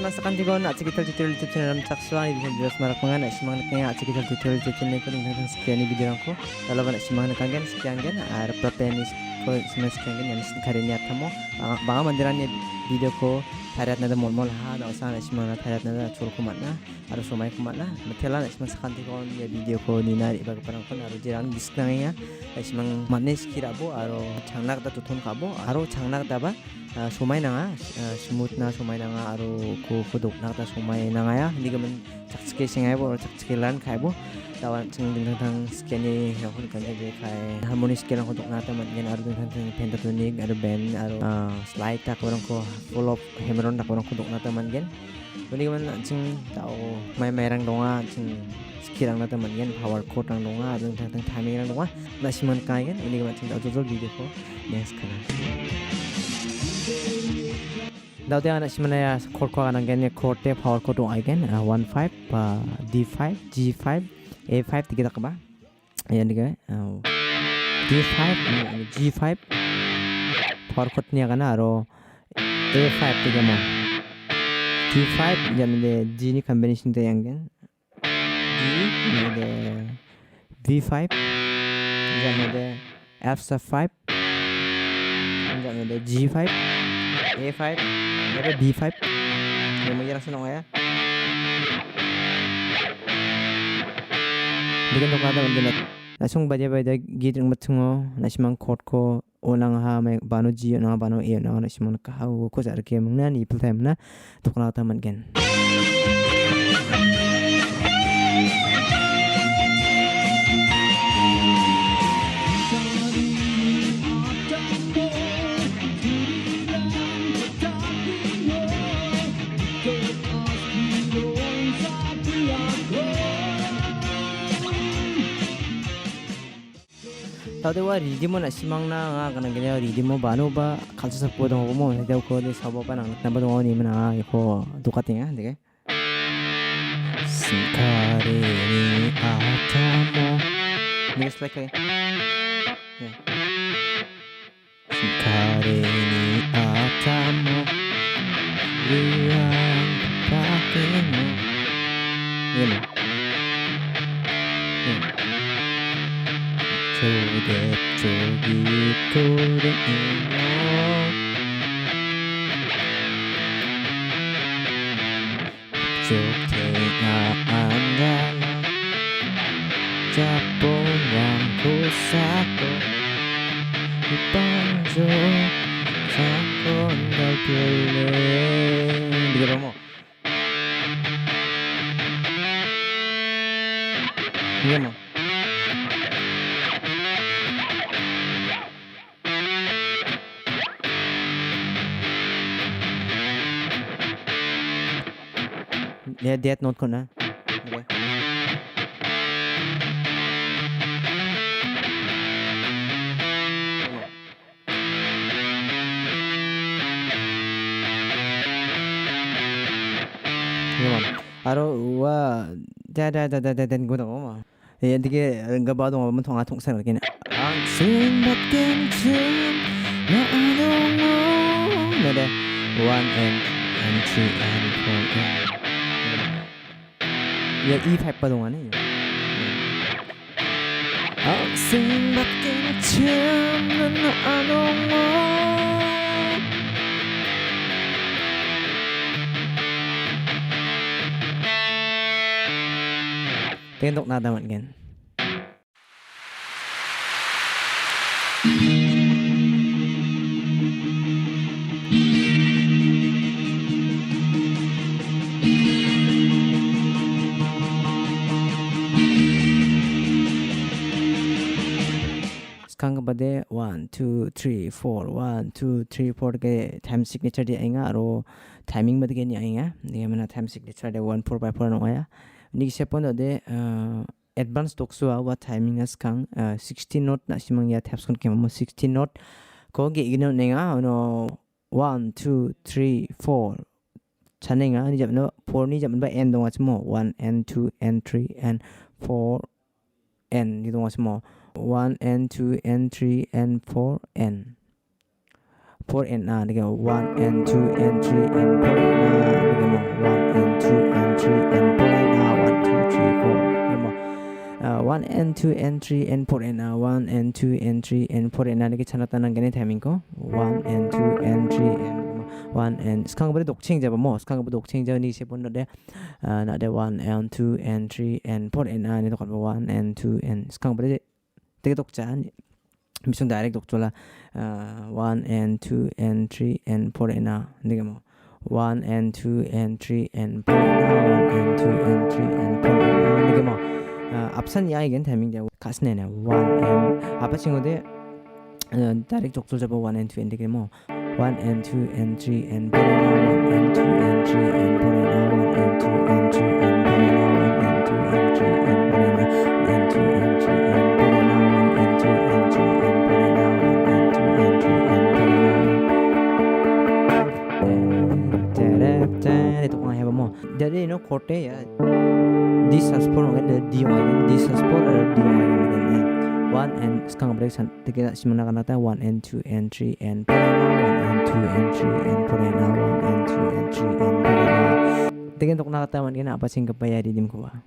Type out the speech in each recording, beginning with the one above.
Naman sa kantigon at sige tutorial YouTube channel ng Chaksuan ibig sabihin marak mga na simang nakaya at sige tutorial YouTube channel ko ng sekian video ko dalawa na simang nakanggan sekian gan Riprap penis ko simang sekian gan yan karin niya tamo baka mandiran niya video ko tarat na da mol ha da usaha na simang na tarat na da chul ko matna aro sumay ko matna matela na simang sa kantigon ya video ko ni na iba parang ko aro jiran disk na nga simang manes kirabo aro changnak da tutun kabo aro changnak da ba sumay na nga smooth na sumay na nga aro ko kuduk na ta sumay na nga ya hindi ka man chakchike singay bo chakchikilan kay bo tawan chung din tang skeni yakun kan je kay harmony skill ang kuduk na ta man yan aro din tang pentatonic aro bend aro slide ta ko full of hammeron na ko kuduk na ta man gen hindi ka man chung tao may mayarang donga chung skill ang na ta man gen power chord ang donga aro tang timing ang donga na siman kay gen hindi ka man chung tao video ko next kana daw dia anak sebenarnya chord ko anak gen chord te power chord dong again 1 5 D5 G5 A5 tiga tak ba ayan diga D5 G5 power chord niya kana aro A5 tiga mo D5 jamde G ni combination te yang gen D jamde V5 jamde F5 jamde G5 A5 ada B5 yang mengira senang ya dengan tok ada menjelat langsung baja gitu matsungo nasimang chord ko onang ha may bano G na bano A na nasimang kahau ko sa arke mangna ni full time na tukna ta man gen tadi wa rhythm na simang na nga kanang ganyan rhythm mo bano ba kalsa sa podong mo hindi ko di sabo pa nang namba dong ni mana ko dukating ha dige sikare ni atamo next like sikare ni atamo riang pakemo yun 저기 고래요 좋게가 안달라 자본양 고사고 이번조 사건 달길래 이게 뭐 이게 뭐 ya death note ko na okay. aro wa da go da ma ya dige ga ba dong mo thong a thong sa gina ang sin bat ken chum na anong na da 1 and 2 and 4 ya E5 pa 동안에 생밖에 참는 안옹 pengen untuk nada man gen sekarang kepada 1 2 3 4 1 2 3 4 ke time signature dia ingat aro timing bade ni ingat dia mana time signature dia 1 4 by 4 no ya ni sepon de advance toksu wa timing as kang 16 note na simang ya taps kon ke mo 16 note ko ge igno nenga no 1 2 3 4 chanenga ni jam no 4 ni jam ba n dong asmo 1 and 2 and 3 and 4 n ni dong asmo 1 and 2 and 3 and 4 n 4 and nige mo 1 and 2 and 3 and 4 and nige mo 1 and 2 and 3 and 4 and 1 2 3 4 nige mo 1 and 2 and 3 and 4 and 1 and 2 and 3 and 4 and nige chanatan gani timing ko 1 and 2 and 3 and 1 and sekarang boleh dok change apa mo sekarang boleh dok change ni saya pun ada 1 and 2 and 3 and 4 and ni dok 1 and 2 and sekarang boleh tiga dok jan misung direct dok jola 1 and 2 and 3 and 4 and ni kamu 1 and 2 and 3 and 4 and 1 and 2 and 3 and 4 and ni kamu absen ya igen timing dia kasne na 1 and apa singo de direct dok jola 1 and 2 and ni kamu 1 and 2 and 3 and 4 and 1 and 2 and 3 and 4 and 1 and 2 and 3 and 4 and 1 and 2 and 3 and 4 and 2 and 3 and 4 and 1 and 2 and 3 and 4 and 1 and 2 and 3 and 4 itu kung heba mo jadi no korte ya di saspor ngene di ngene di saspor di ngene 1 and sekarang break tiga simana kanata 1 and 2 and 3 and 4 and 1 and 2 and 3 and 4 and 1 and 2 and 3 and 4 tiga untuk nakataman kina apa sing kapaya di dim ko ba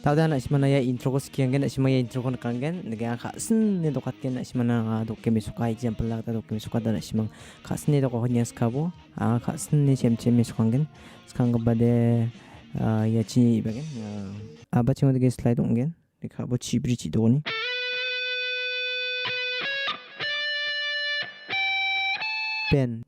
Tawda na simana ya intro ko sekian kan simana ya intro ko nakangen nega kasen ne dokat ken simana dokke misuka example la dokke misuka da simang kasen ne doko hanya skabo kasen ne cem misukangen skang bade ya chi bagen aba chingo de slide ongen deka bo chi bridge doni pen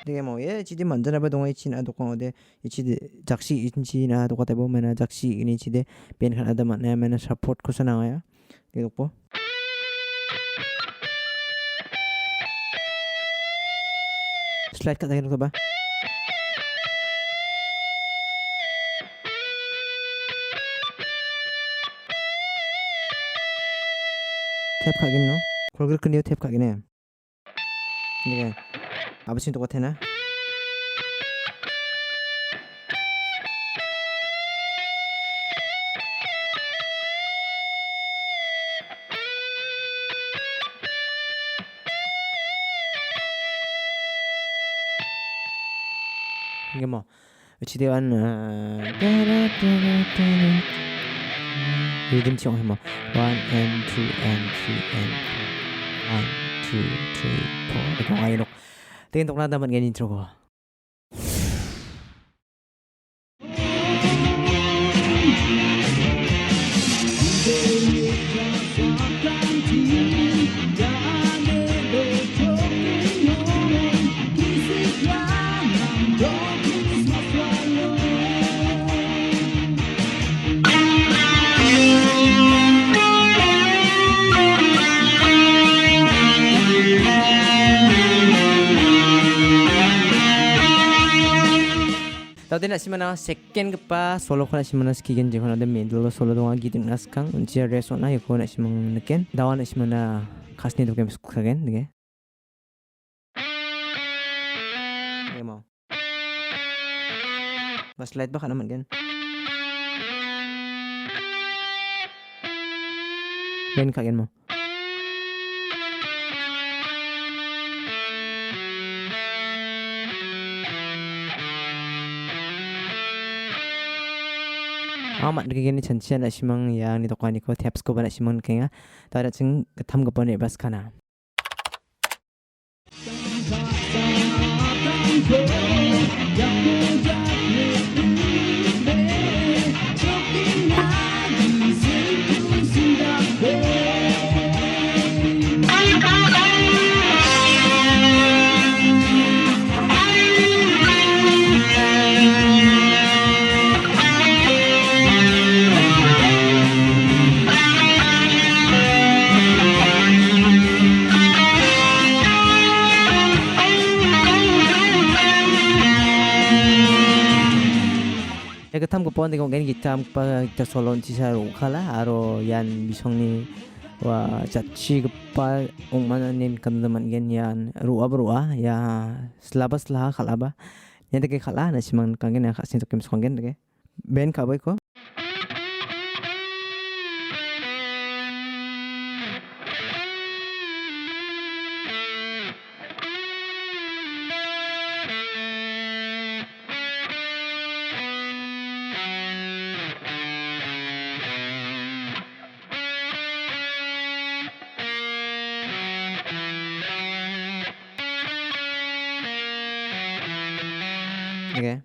되게 뭐 예 지디 먼저 나봐 동아 이치나 도코데 이치디 작시 인치나 도코데 보면은 작시 이니치데 pen kan ada makna mana support ko sana ya gitu po slide ka tayo ba 탭 가긴 no 그걸 그니요 탭 가긴 해 이게 아버지는 똑같아나? 이게 뭐 지대한 리듬 치 뭐 1 and 2 and 3 and 1 2 3 4 이렇게 와이로 Tingin tok na dapat ganyan intro ko. Tadi nak simana second kepa solo ko na simana skigen je kono de middle solo donga giding naskang unchi reso na yoko na simang neken dawan na simana khasni dokem skukagen dige demo bas light ba kana man gen ben kagen mo amat digini chancha na simang yang ni tokani ko taps ko bana simang kenga tara ching tham ko bane bas kana tam ko pon dengan kita pa kita solon cisa rukala aro yan bisongni wa caci kepa ungmana nin kandaman gen yan ruwa ya selabas lah kalaba yan teke kala na simang kangen ya kasin tokem songen teke ben kaboy ko okay.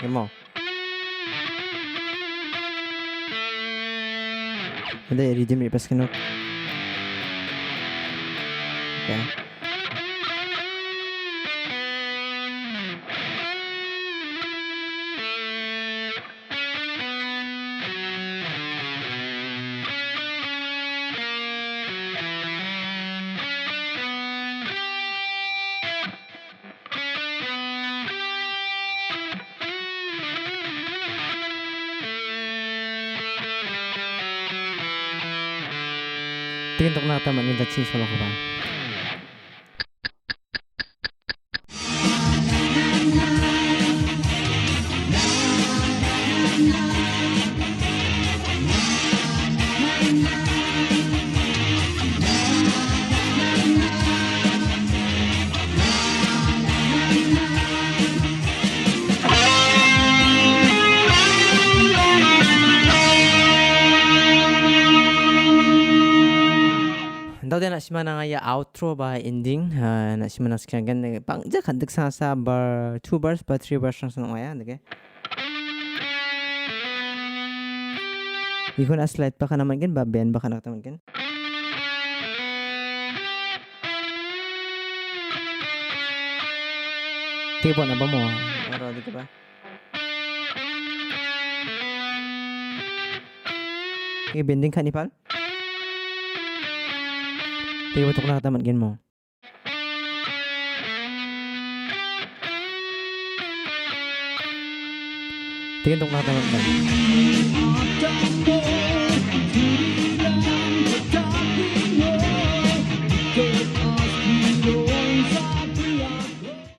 Mo. Ada rhythm ni pas kena. Okay. Tingin tok na tama ni datsin solo ko ba. Daw din na si mana nga ya outro ba ending na si mana skyan gan pang ja kandik sa bar 2 bars ba 3 bars lang sa ngaya nage ikon a slide pa ka naman gan ba ben ba ka nakataman gan tipo na ba mo aro di ka ba bending ka ni pal Tiba tok na taman gen mo. Tingin tok na taman gen.